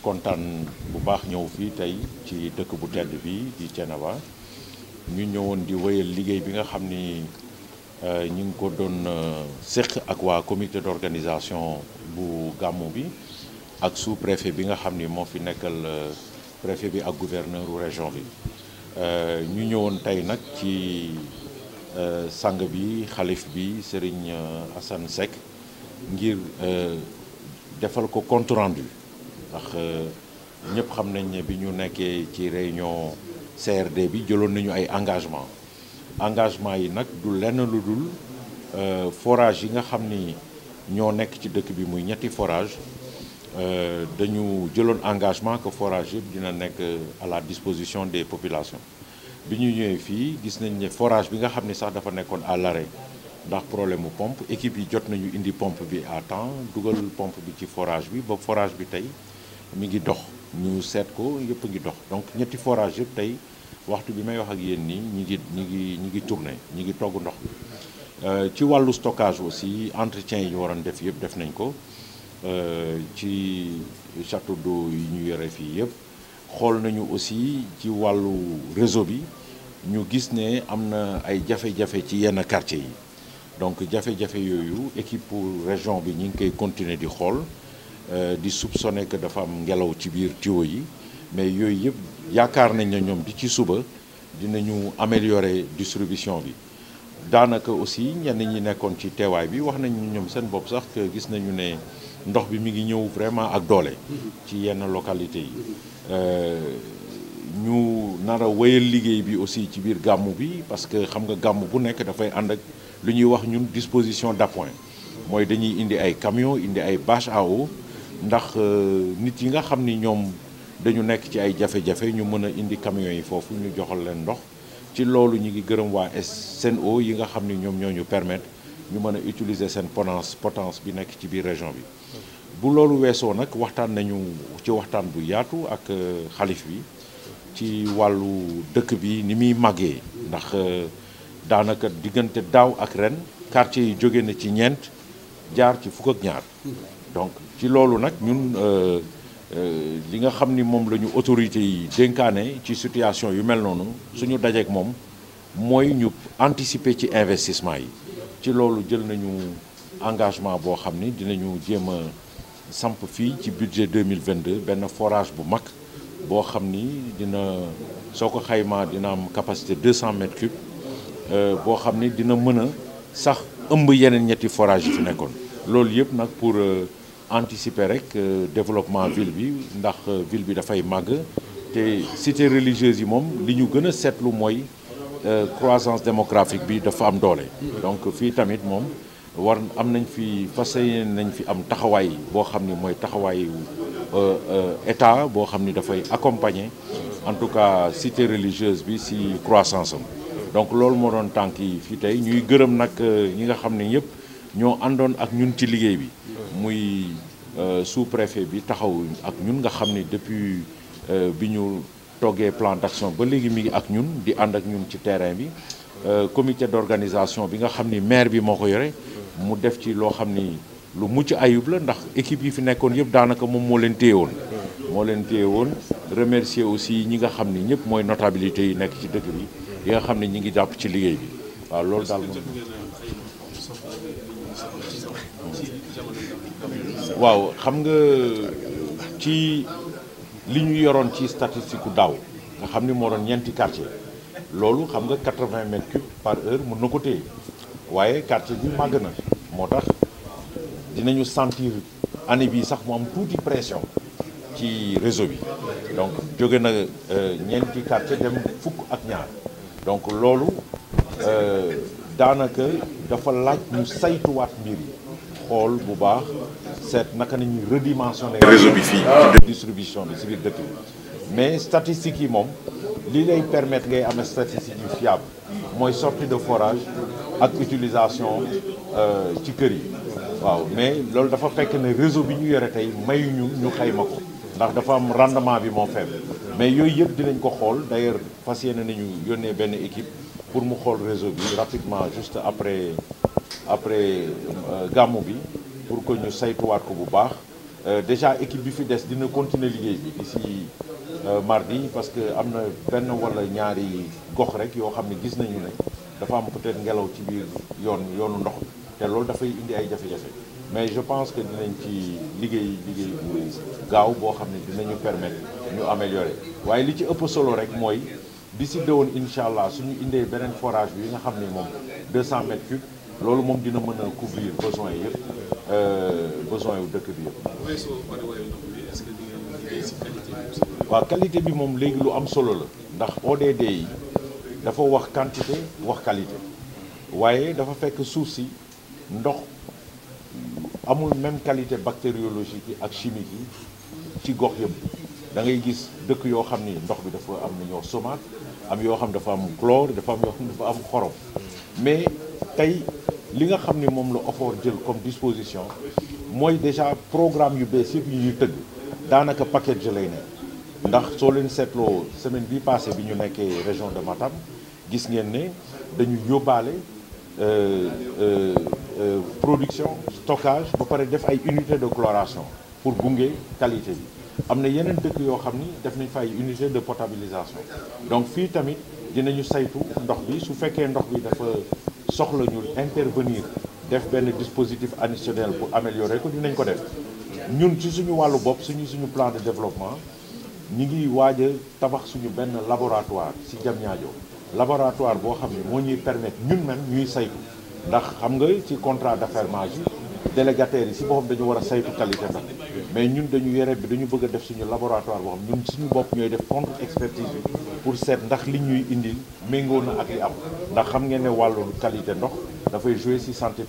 kontaan bu baax ñëw fii tey ci dëkk bu tedd bi di Thiénaba ñu ñëwoon di wéyal liggéey bi nga xam ni ñu ngi ko doon séq ak waa comité d'organisation bu gàmmu bi ak sous-préfet bi nga xam ni moo fi nekkal préfet bi ak gouverneur u région bi ñu ñëwoon tey nag ci sang bi xalif bi Serigne Assane Seck ngir defal ko compte rendu ndax ñëpp xam nañ ne bi ñu nekkee ci réunion CRD bi jëloon nañu ay engagement yi nag du lenn lu dul forage yi nga xam ni ñoo nekk ci dëkk bi muy ñetti forage dañu jëloon engagement que forage yëpp dina nekk à la disposition des populations bi ñu ñëwee fii gis nañ ne forage bi nga xam ni sax dafa nekkoon à l'arrêt ndax problème mu pompe équipe yi jot nañu indi pompe bi à temps dugal pompe bi ci forage bi ba forage bi tey mi ngi dox ñu seet ko yëpp a ngi dox donc ñetti forage yëpp tey waxtu bi may wax ak yéen nii ñi ngi tourné ñi ngi togg ndox ci wàllu stockage aussi entretien yi ñu waroon def yëpp def nañ ko ci château d'eau yi ñu yore fii yëpp xool nañu aussi ci wàllu réseau bi ñu gis ne am na ay jafe-jafe ci yenn quartier yi donc jafe-jafe yooyu équipe région bi ñi ngi koy continuer di xool di soupçonner que dafa am ngelaw ci biir tuyau yi mais yooyu yëpp yaakaar nañ ne ñoom di ci suba dinañu améliorer distribution bi daanaka aussi ñenn ñi nekkoon ci teewaay bi wax nañ ñoom seen bopp sax que gis nañu ne ndox bi mi ngi ñëw vraiment ak doole ci yenn localité yi ñu nar a wéyal liggéey bi aussi ci biir gàmmu bi parce que xam nga gàmmu bu nekk dafay ànd ak lu ñuy wax ñun disposition d'appoint mooy dañuy indi ay camions indi ay bâche à eau ndax nit yi nga xam ni ñoom dañu nekk ci ay jafe-jafe ñu mën a indi camions yi foofu ñu joxal leen ndox ci loolu ñu ngi gërëm waa Sen'Eau yi nga xam ni ñoom ñoo ñu permettre ñu mën a utiliser seen potence bi nekk ci biir région bi. bu loolu weesoo nag waxtaan nañu ci waxtaan bu yaatu ak xalif bi ci wàllu dëkk bi ni muy màggee ndax daanaka diggante daaw ak ren quartier yi jóge na ci ñeent jaar ci fukk ak ñaar donc ci loolu nag ñun li nga xam ni moom la ñu autorités yi dénkaane ci situation yu mel noonu suñu dajeek moom mooy ñu anticiper ci investissement yi ci loolu jël nañu engagement boo xam ni dinañu jéem a samp fii ci budget 2022 benn forage bu mag boo xam ni dina soo ko xaymaa dina am capacité 200 mètres cubes boo xam ni dina mën a sax ëmb yeneen ñetti forage yi fi nekkoon loolu yëpp nag pour anticiper rek développement ville bi ndax ville bi dafay màgg te cité religieuse yi moom li ñu gën a seetlu mooy croissance démographique bi dafa am doole donc fii tamit moom war am nañ fi fas yéene nañ fi am taxawaay boo xam ni mooy taxawaayu état boo xam ni dafay accompagner en tout cas cité religieuse bi ci croissance am donc loolu moo doon tànk yi fii tey ñuy gërëm nag ñi nga xam ne ñëpp ñoo àndoon ak ñun ci liggéey bi muy sous-préfet bi taxaw ak ñun nga xam ni depuis bi ñu toggee plan d'action ba léegi mi ngi ak ñun di ànd ak ñun ci terrain bi comité d'organisation bi nga xam ni maire bi moo ko yore mu def ci loo xam ni lu mucc ayub la ndax équipe yi fi nekkoon yëpp daanaka moom moo leen téye woon remercier aussi ñi nga xam ni ñëpp mooy notabilité yi nekk ci dëkk bi yi nga xam ne ñi ngi jàpp ci liggéey bi waaw loolu daal moom waaw xam nga ci li ñu yoroon ci statistique daaw nga xam ni moo doon ñeenti quartier loolu xam nga 80 mètres cubes par heure mën na ko téye waaye quartier bi màgg na moo tax dinañu sentir année bii sax mu am tuuti pression ci réseau bi donc jóge na ñeenti quartier dem fukk ak ñaar donc loolu daanaka dafa laaj ñu saytuwaat mbir yi xool bu baax seet naka nañuy redimensionner réseau bi fii ci distribution bi ci biir dëkk bi mais statistiques yi moom li lay permettre ngay am statistiques yu fiable mooy sortie de forage ak utilisation ci kër yi waaw mais loolu dafa fekk ne réseau bi ñu yore tey mayuñu ñu xayma ko ndax dafa am rendement bi moo faible mais yooyu yëpp dinañ ko xool d'ailleurs fas yéene nañu yónnee benn équipe pour mu xool réseau bi rapidement juste après gàmmu bi pour que ñu saytuwaat ko bu baax déjà équipe bi fi des dina continuer liggéey bi d'ici mardi parce que am na benn wala ñaari gox rek yoo xam ne gis nañu ne dafa am peut-être ngelaw ci biir yoonu ndox te loolu dafay indi ay jafe-jafe mais je pense que dinañ ci liggéey bu gaaw boo xam ne dinañu permettre ñu améliorer waaye li ci ëpp solo rek mooy d'ici déwén incha allah suñu indee beneen forage bi nga xam ne moom 200 mètres cubes loolu moom dina mën a couvrir besoin yëpp besoin yu dëkk bi yëpp. waaw qualité bi moom léegi lu am solo la ndax ODD yi dafa wax quantité wax qualité waaye dafa fekk suuf si ndox amul même qualité bactériologique yi ak chimique yi ci gox yëpp da ngay gis dëkk yoo xam ni ndox bi dafa am na ñoo somat am yoo xam dafa am chlore dafa am yoo xam dafa am xorom mais tey li nga xam ni moom la OFOR jël comme disposition mooy déjà programme yu bees yëpp yu ñuy tëgg daanaka package lay nekk ndax soo leen seetloo semaine bi passé bi ñu nekkee région de Matam gis ngeen ne dañu yóbbaale production stockage ba pare def ay unité de chloration pour gunge qualité bi am na yeneen dëkk yoo xam ni def nañ fa ay unité de potabilisation donc fii tamit dinañu saytu ndox bi su fekkee ndox bi dafa soxla ñu intervenir def benn dispositif additionnel pour améliorer ko dinañ ko def ñun ci suñu wàllu bopp suñu plan de développement ñi ngi waaj a tabax suñu benn laboratoire ci Diamniadio laboratoire boo xam ne moo ñuy permettre ñun même ñuy saytu ndax xam nga ci contrat d'affermage yi délégataires yi ci boppam dañu war a saytu qualité ndox mais ñun dañu yore bi dañu bëgg a def suñu laboratoire boo xam ñun suñu bopp ñooy def contre expertise bi pour seet ndax li ñuy indil méngoo na ak li am ndax xam ngeen ne wàllu qualité ndox dafay jouer ci santé